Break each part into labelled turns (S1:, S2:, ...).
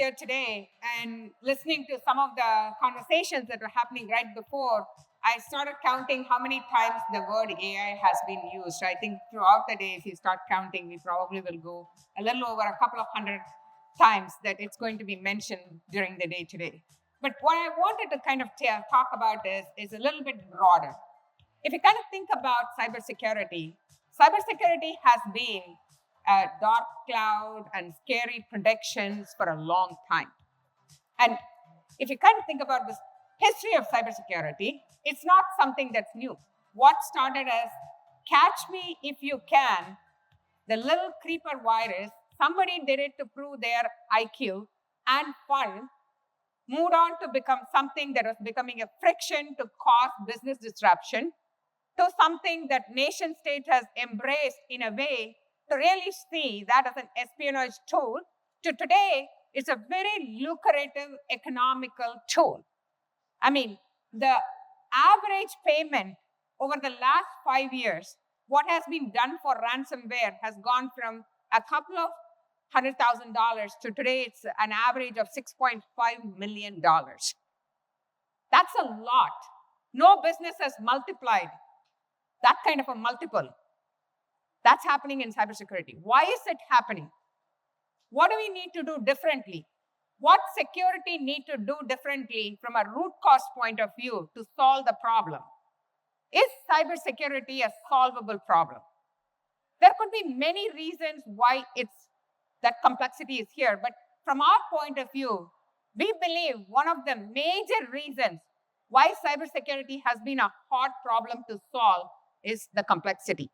S1: here today and listening to some of the conversations that were happening right before, I started counting how many times the word AI has been used. I think throughout the day, if you start counting, we probably will go a little over a couple of hundred times that it's going to be mentioned during the day today. But what I wanted to kind of talk about is a little bit broader. If you kind of think about cybersecurity has been a dark cloud and scary predictions for a long time. And if you kind of think about the history of cybersecurity, it's not something that's new. What started as catch me if you can, the little creeper virus, somebody did it to prove their IQ and fun, moved on to become something that was becoming a friction to cause business disruption, to something that nation state has embraced in a way to really see that as an espionage tool, to today it's a very lucrative economical tool. I mean, the average payment over the last 5 years, what has been done for ransomware has gone from a couple of $100,000 to today it's an average of $6.5 million. That's a lot. No business has multiplied that kind of a multiple. That's happening in cybersecurity. Why is it happening? What do we need to do differently? What security need to do differently from a root cause point of view to solve the problem? Is cybersecurity a solvable problem? There could be many reasons why that complexity is here, but from our point of view, we believe one of the major reasons why cybersecurity has been a hard problem to solve is the complexity.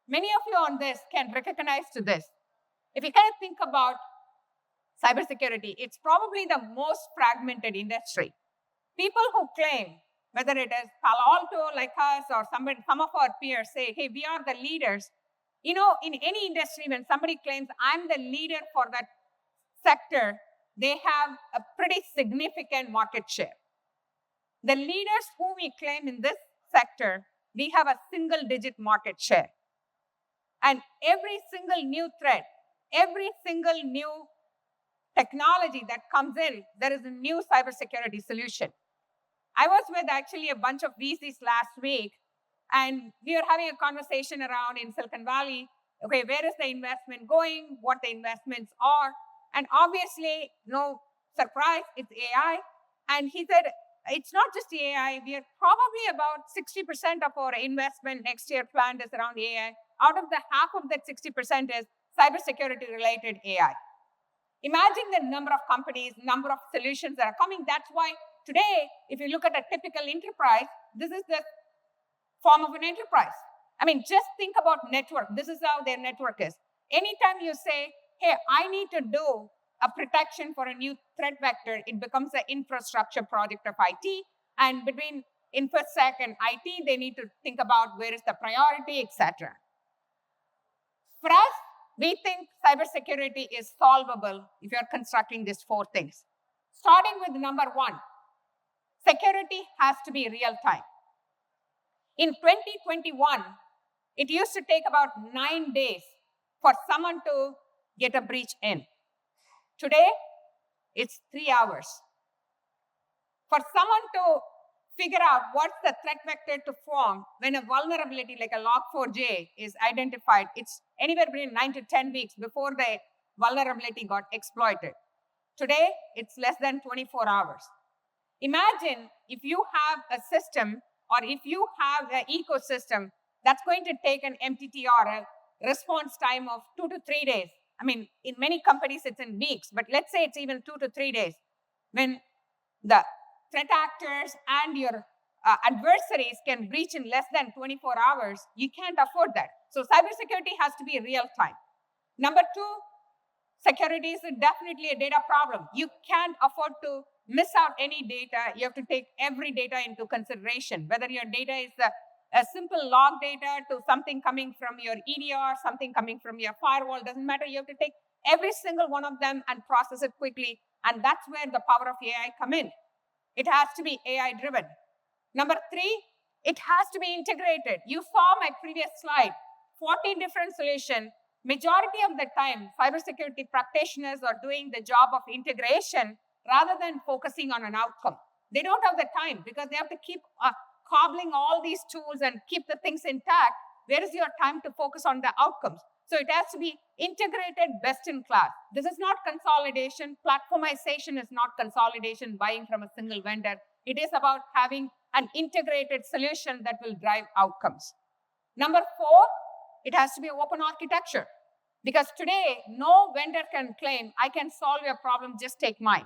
S1: Many of you on this can recognize to this. If you kind of think about cybersecurity, it's probably the most fragmented industry. People who claim, whether it is Palo Alto like us or some of our peers say, hey, we are the leaders. You know, in any industry, when somebody claims I'm the leader for that sector, they have a pretty significant market share. The leaders who we claim in this sector, we have a single-digit market share. And every single new threat, every single new technology that comes in, there is a new cybersecurity solution. I was with actually a bunch of VCs last week, and we were having a conversation around in Silicon Valley, okay, where is the investment going, what the investments are, and obviously, no surprise, it's AI. And he said, it's not just AI, we are probably about 60% of our investment next year planned is around AI. Out of the half of that 60% is cybersecurity related AI. Imagine the number of companies, number of solutions that are coming. That's why today, if you look at a typical enterprise, this is the form of an enterprise. I mean, just think about network. This is how their network is. Anytime you say, hey, I need to do a protection for a new threat vector, it becomes an infrastructure project of IT. And between InfoSec and IT, they need to think about where is the priority, etc. For us, we think cybersecurity is solvable if you're constructing these four things. Starting with number one, security has to be real time. In 2021, it used to take about 9 days for someone to get a breach in. Today, it's 3 hours. For someone to figure out what's the threat vector to form when a vulnerability like a Log4j is identified, it's anywhere between 9 to 10 weeks before the vulnerability got exploited. Today, it's less than 24 hours. Imagine if you have a system or if you have an ecosystem that's going to take an MTTR, a response time of 2 to 3 days. I mean, in many companies, it's in weeks, but let's say it's even 2 to 3 days. When the threat actors and your adversaries can breach in less than 24 hours, you can't afford that. So cybersecurity has to be real time. Number two, security is definitely a data problem. You can't afford to miss out any data. You have to take every data into consideration, whether your data is a simple log data to something coming from your EDR, something coming from your firewall, doesn't matter. You have to take every single one of them and process it quickly. And that's where the power of AI come in. It has to be AI driven. Number three, it has to be integrated. You saw my previous slide, 40 different solutions Majority of the time, cybersecurity practitioners are doing the job of integration rather than focusing on an outcome. They don't have the time because they have to keep cobbling all these tools and keep the things intact. Where is your time to focus on the outcomes? So it has to be integrated, best in class. This is not consolidation. Platformization is not consolidation, buying from a single vendor. It is about having an integrated solution that will drive outcomes. Number 4, it has to be open architecture. Because today, no vendor can claim, I can solve your problem, just take mine.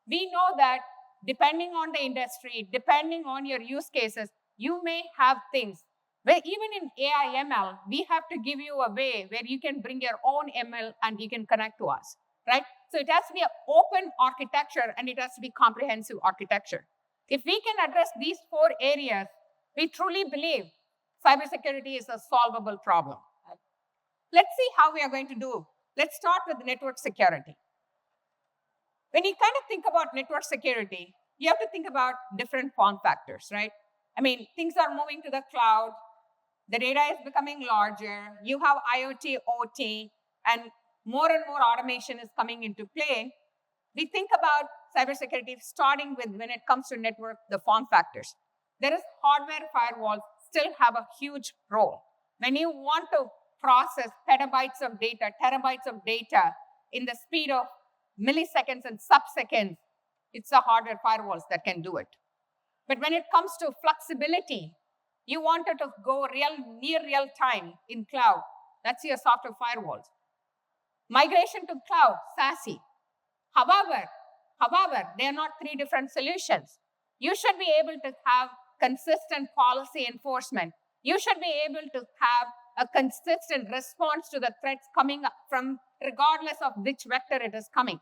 S1: We know that depending on the industry, depending on your use cases, you may have things where even in AI ML, we have to give you a way where you can bring your own ML and you can connect to us, right? So it has to be an open architecture and it has to be comprehensive architecture. If we can address these 4 areas, we truly believe cybersecurity is a solvable problem. Let's see how we are going to do. Let's start with network security. When you kind of think about network security, you have to think about different form factors, right? I mean, things are moving to the cloud. The data is becoming larger. You have IoT, OT, and more automation is coming into play. We think about cybersecurity starting with when it comes to network, the form factors. There is hardware firewalls still have a huge role. When you want to process petabytes of data, terabytes of data in the speed of milliseconds and sub-seconds, it's the hardware firewalls that can do it. But when it comes to flexibility, you wanted to go near real time in cloud, that's your software firewalls. Migration to cloud, SASE. However, they are not 3 different solutions. You should be able to have consistent policy enforcement. You should be able to have a consistent response to the threats coming from regardless of which vector it is coming.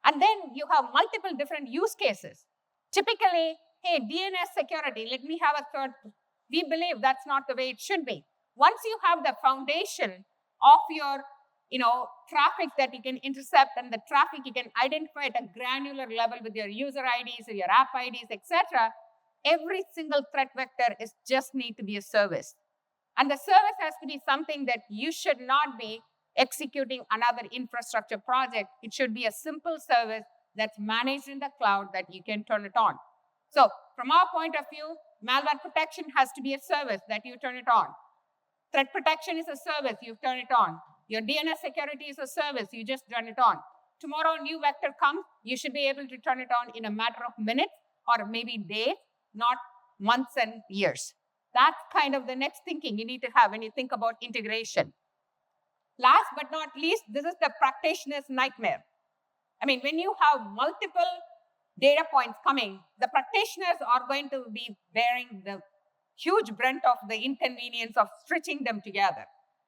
S1: And then you have multiple different use cases. Typically, hey, DNS security, let me have a third. We believe that's not the way it should be. Once you have the foundation of your traffic that you can intercept and the traffic you can identify at a granular level with your user IDs or your app IDs, etc., every single threat vector is just need to be a service. And the service has to be something that you should not be executing another infrastructure project. It should be a simple service that's managed in the cloud that you can turn it on. So from our point of view, malware protection has to be a service that you turn it on. Threat protection is a service, you turn it on. Your DNS security is a service, you just turn it on. Tomorrow, a new vector comes, you should be able to turn it on in a matter of minutes or maybe days, not months and years. That's kind of the next thinking you need to have when you think about integration. Last but not least, this is the practitioner's nightmare. I mean, when you have multiple data points coming, the practitioners are going to be bearing the huge brunt of the inconvenience of stitching them together.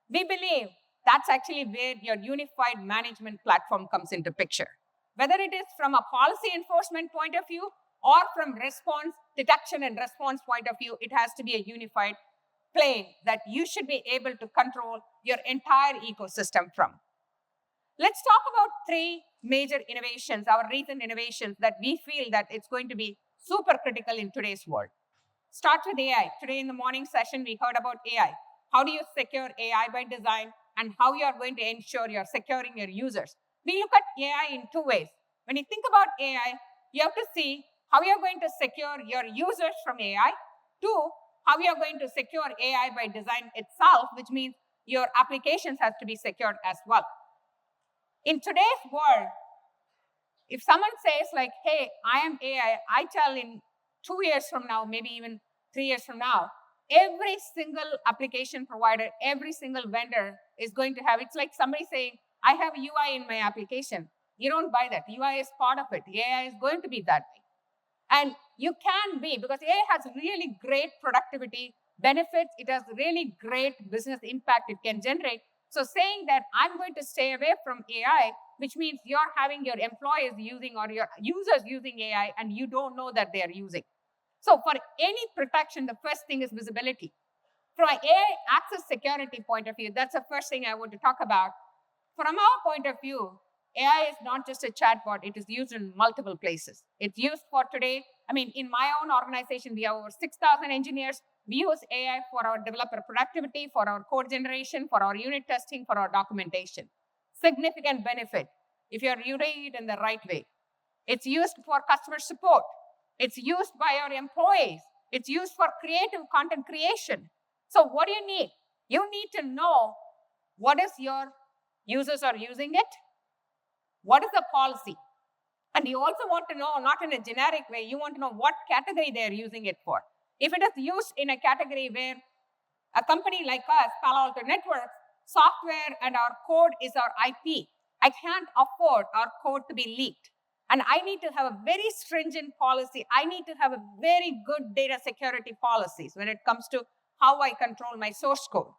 S1: We believe that's actually where your unified management platform comes into picture. Whether it is from a policy enforcement point of view or from response, detection and response point of view, it has to be a unified plane that you should be able to control your entire ecosystem from. Let's talk about 3 major innovations, our recent innovations that we feel that it's going to be super critical in today's world. Start with AI. Today in the morning session, we heard about AI. How do you secure AI by design and how you are going to ensure you're securing your users? We look at AI in 2 ways. When you think about AI, you have to see how you're going to secure your users from AI. 2, how you're going to secure AI by design itself, which means your applications have to be secured as well. In today's world, if someone says like, hey, I am AI, I tell in 2 years from now, maybe even 3 years from now, every single application provider, every single vendor is going to have, it's like somebody saying, I have UI in my application. You don't buy that. UI is part of it. AI is going to be that way. And you can be, because AI has really great productivity benefits. It has really great business impact it can generate. So saying that I'm going to stay away from AI, which means you're having your employees using or your users using AI and you don't know that they are using. So for any protection, the first thing is visibility. From an AI access security point of view, that's the first thing I want to talk about. From our point of view, AI is not just a chatbot, it is used in multiple places. It's used for today. I mean, in my own organization, we have over 6,000 engineers. We use AI for our developer productivity, for our code generation, for our unit testing, for our documentation. Significant benefit if you're using it in the right way. It's used for customer support. It's used by our employees. It's used for creative content creation. So what do you need? You need to know what is your users are using it, what is the policy. And you also want to know, not in a generic way, you want to know what category they're using it for. If it is used in a category where a company like us, Palo Alto Networks, software and our code is our IP, I can't afford our code to be leaked. And I need to have a very stringent policy. I need to have a very good data security policies when it comes to how I control my source code.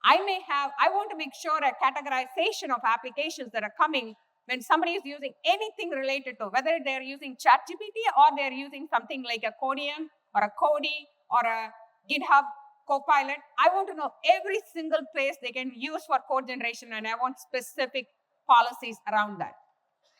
S1: I want to make sure a categorization of applications that are coming when somebody is using anything related to, whether they're using ChatGPT or they're using something like a Codium or a Kodi or a GitHub Copilot, I want to know every single place they can use for code generation, and I want specific policies around that.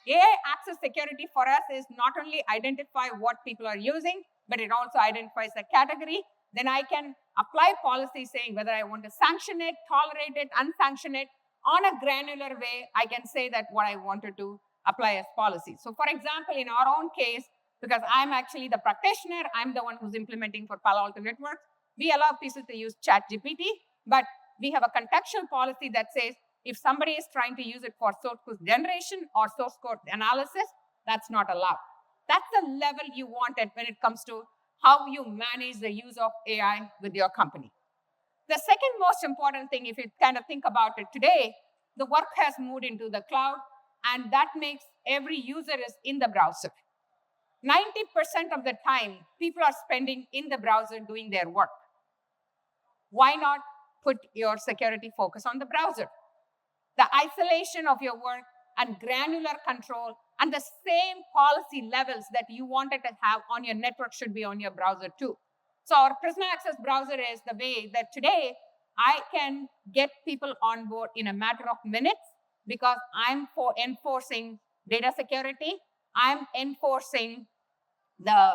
S1: AI access security for us is not only identify what people are using, but it also identifies the category. Then I can apply policy saying whether I want to sanction it, tolerate it, unsanction it. On a granular way, I can say that what I wanted to apply as policy. So for example, in our own case, because I'm actually the practitioner, I'm the one who's implementing for Palo Alto Networks, we allow people to use ChatGPT, but we have a contextual policy that says if somebody is trying to use it for source code generation or source code analysis, that's not allowed. That's the level you want it when it comes to how you manage the use of AI with your company. The second most important thing, if you kind of think about it today, the work has moved into the cloud, and that makes every user is in the browser. 90% of the time, people are spending in the browser doing their work. Why not put your security focus on the browser? The isolation of your work and granular control and the same policy levels that you wanted to have on your network should be on your browser too. So our Prisma Access browser is the way that today I can get people on board in a matter of minutes because I'm enforcing data security. I'm enforcing the,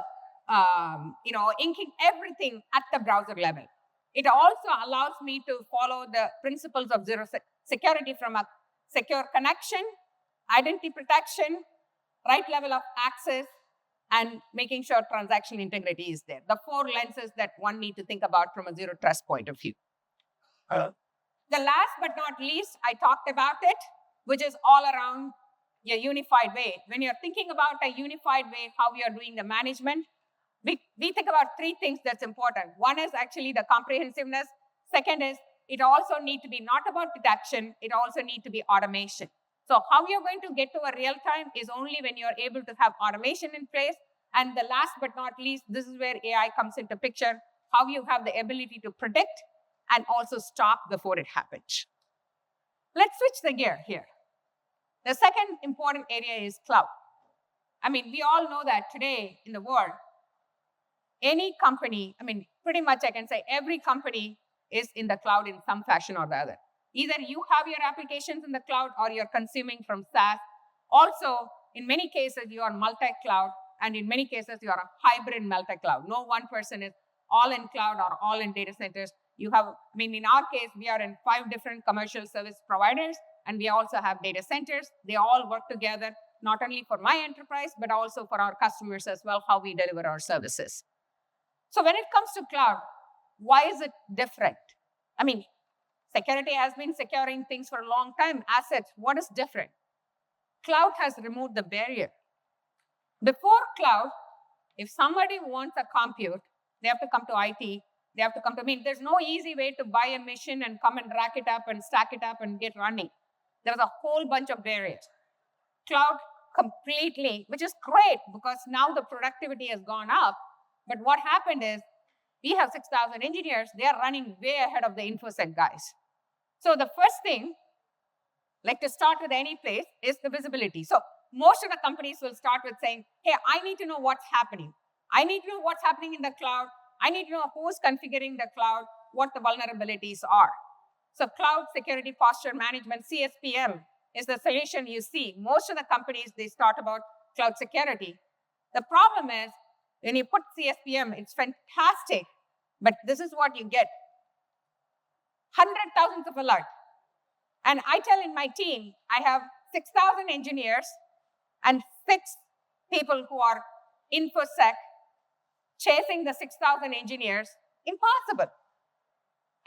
S1: inking everything at the browser level. It also allows me to follow the principles of zero security from a secure connection, identity protection, right level of access, and making sure transaction integrity is there. The 4 lenses that one need to think about from a zero trust point of view. The last but not least, I talked about it, which is all around a unified way. When you're thinking about a unified way, how we are doing the management, we think about 3 things that's important. One is actually the comprehensiveness. Second is it also need to be not about detection, it also need to be automation. So how you're going to get to a real time is only when you're able to have automation in place. And the last but not least, this is where AI comes into picture, how you have the ability to predict and also stop before it happens. Let's switch the gear here. The second important area is cloud. I mean, we all know that today in the world, any company, pretty much I can say every company is in the cloud in some fashion or the other. Either you have your applications in the cloud or you're consuming from SaaS. Also, in many cases, you are multi-cloud, and in many cases, you are a hybrid multi-cloud. No one person is all in cloud or all in data centers. You have, in our case, we are in 5 different commercial service providers, and we also have data centers. They all work together, not only for my enterprise, but also for our customers as well, how we deliver our services. So when it comes to cloud, why is it different? Security has been securing things for a long time. Assets, what is different? Cloud has removed the barrier. Before cloud, if somebody wants a compute, they have to come to IT. They have to come to there's no easy way to buy a machine and come and rack it up and stack it up and get running. There's a whole bunch of barriers. Cloud completely, which is great because now the productivity has gone up. But what happened is we have 6,000 engineers. They are running way ahead of the InfoSec guys. So the first thing, like to start with any place, is the visibility. So most of the companies will start with saying, hey, I need to know what's happening. I need to know what's happening in the cloud. I need to know who's configuring the cloud, what the vulnerabilities are. So cloud security posture management, CSPM, is the solution you see. Most of the companies, they start about cloud security. The problem is, when you put CSPM, it's fantastic, But this is what you get. 100,000 of alerts. And I tell in my team, I have 6,000 engineers and 6 people who are InfoSec chasing the 6,000 engineers. Impossible.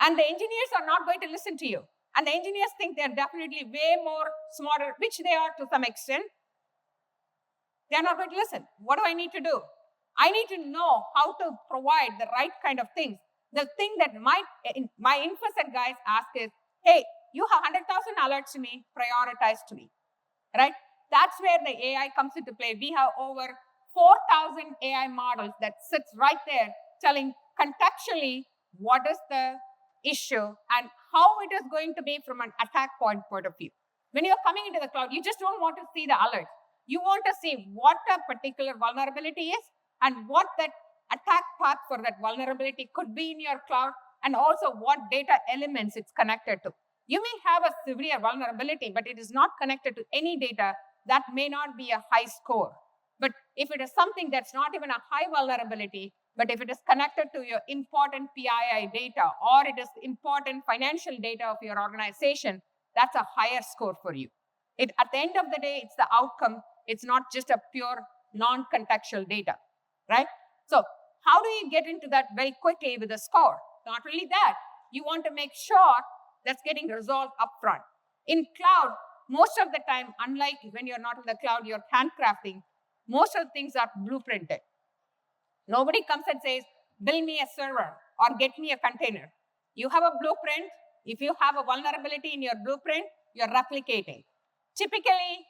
S1: And the engineers are not going to listen to you. And the engineers think they're definitely way more smarter, which they are to some extent. They're not going to listen. What do I need to do? I need to know how to provide the right kind of things. The thing that my InfoSec guys ask is, hey, you have 100,000 alerts to me, prioritize to me, right? That's where the AI comes into play. We have over 4,000 AI models that sits right there telling contextually what is the issue and how it is going to be from an attack point of view. When you're coming into the cloud, you just don't want to see the alert. You want to see what a particular vulnerability is and what that attack path for that vulnerability could be in your cloud, and also what data elements it's connected to. You may have a severe vulnerability, but it is not connected to any data. That may not be a high score. But if it is something that's not even a high vulnerability, but if it is connected to your important PII data or it is important financial data of your organization, that's a higher score for you. At the end of the day, it's the outcome. It's not just a pure non-contextual data, right? So how do you get into that very quickly with a score? Not only that, you want to make sure that's getting resolved upfront. In cloud, most of the time, unlike when you're not in the cloud, you're handcrafting, most of the things are blueprinted. Nobody comes and says, build me a server or get me a container. You have a blueprint. If you have a vulnerability in your blueprint, you're replicating. Typically,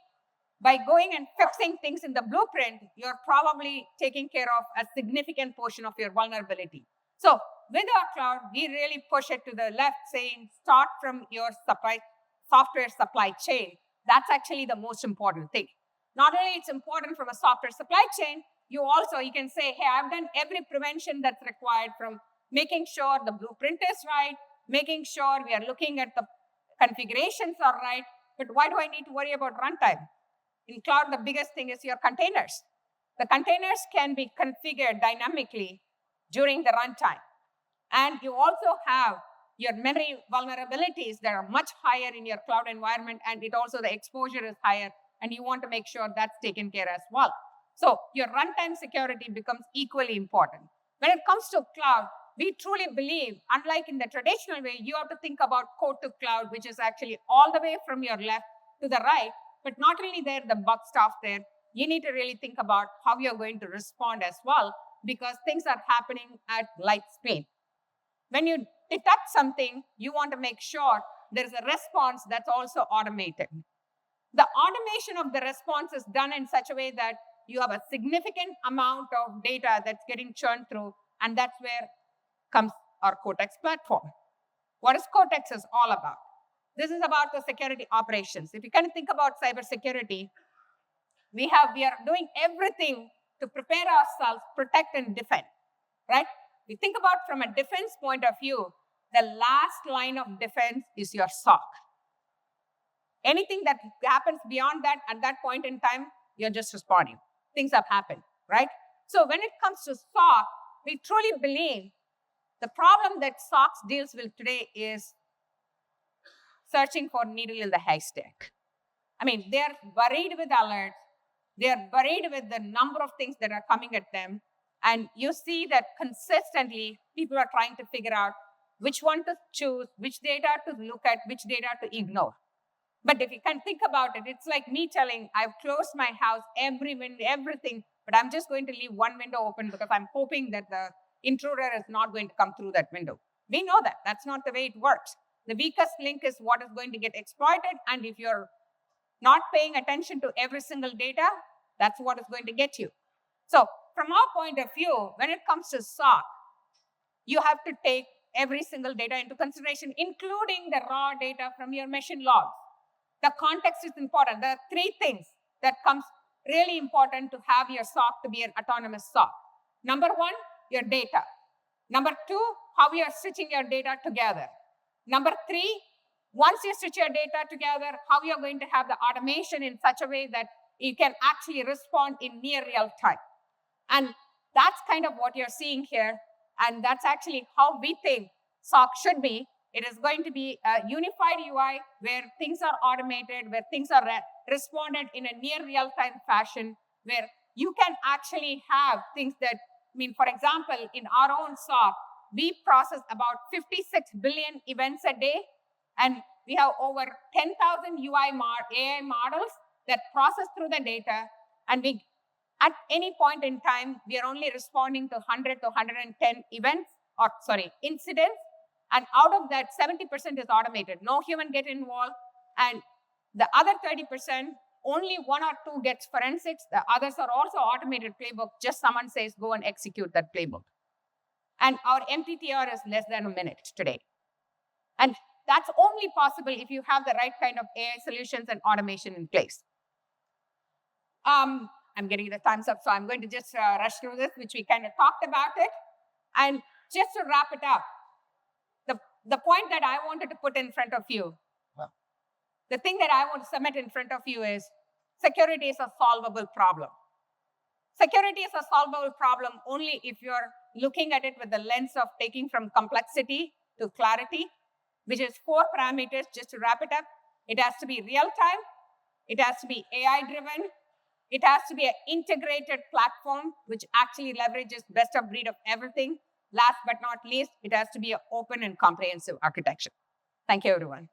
S1: by going and fixing things in the blueprint, you're probably taking care of a significant portion of your vulnerability. So with our cloud, we really push it to the left, saying start from your software supply chain. That's actually the most important thing. Not only it's important from a software supply chain, you can say, hey, I've done every prevention that's required, from making sure the blueprint is right, making sure we are looking at the configurations are right, but why do I need to worry about runtime? In cloud, the biggest thing is your containers. The containers can be configured dynamically during the runtime. And you also have your memory vulnerabilities that are much higher in your cloud environment, and the exposure is higher, and you want to make sure that's taken care as well. So your runtime security becomes equally important. When it comes to cloud, we truly believe, unlike in the traditional way, you have to think about code to cloud, which is actually all the way from your left to the right. But not really there, the bug stuff there. You need to really think about how you're going to respond as well, because things are happening at light speed. When you detect something, you want to make sure there's a response that's also automated. The automation of the response is done in such a way that you have a significant amount of data that's getting churned through, and that's where comes our Cortex platform. What is Cortex is all about? This is about the security operations. If you kind of think about cybersecurity, we are doing everything to prepare ourselves, protect and defend, right? We think about from a defense point of view, the last line of defense is your SOC. Anything that happens beyond that, at that point in time, you're just responding. Things have happened, right? So when it comes to SOC, we truly believe the problem that SOC deals with today is searching for needle in the haystack. I mean, they're buried with alerts. They're buried with the number of things that are coming at them. And you see that consistently, people are trying to figure out which one to choose, which data to look at, which data to ignore. But if you can think about it, it's like me telling, I've closed my house, every window, everything, but I'm just going to leave one window open because I'm hoping that the intruder is not going to come through that window. We know that. That's not the way it works. The weakest link is what is going to get exploited, and if you're not paying attention to every single data, that's what is going to get you. So from our point of view, when it comes to SOC, you have to take every single data into consideration, including the raw data from your machine logs. The context is important. There are 3 things that comes really important to have your SOC to be an autonomous SOC. Number 1, your data. Number 2, how you are stitching your data together. Number 3, once you stitch your data together, how you're going to have the automation in such a way that you can actually respond in near real time. And that's kind of what you're seeing here. And that's actually how we think SOC should be. It is going to be a unified UI where things are automated, where things are responded in a near real-time fashion, where you can actually have things that, for example, in our own SOC, we process about 56 billion events a day, and we have over 10,000 AI models that process through the data, and at any point in time, we are only responding to 100 to 110 incidents. And out of that, 70% is automated. No human get involved. And the other 30%, only 1 or 2 gets forensics. The others are also automated playbook. Just someone says, go and execute that playbook. And our MTTR is less than a minute today. And that's only possible if you have the right kind of AI solutions and automation in place. I'm getting the thumbs up, so I'm going to just rush through this, which we kind of talked about it. And just to wrap it up, the point that I wanted to put in front of you, the thing that I want to submit in front of you is security is a solvable problem. Security is a solvable problem only if you're looking at it with the lens of taking from complexity to clarity, which is 4 parameters. Just to wrap it up, it has to be real time, it has to be AI driven, it has to be an integrated platform which actually leverages best of breed of everything. Last but not least, it has to be an open and comprehensive architecture. Thank you, everyone.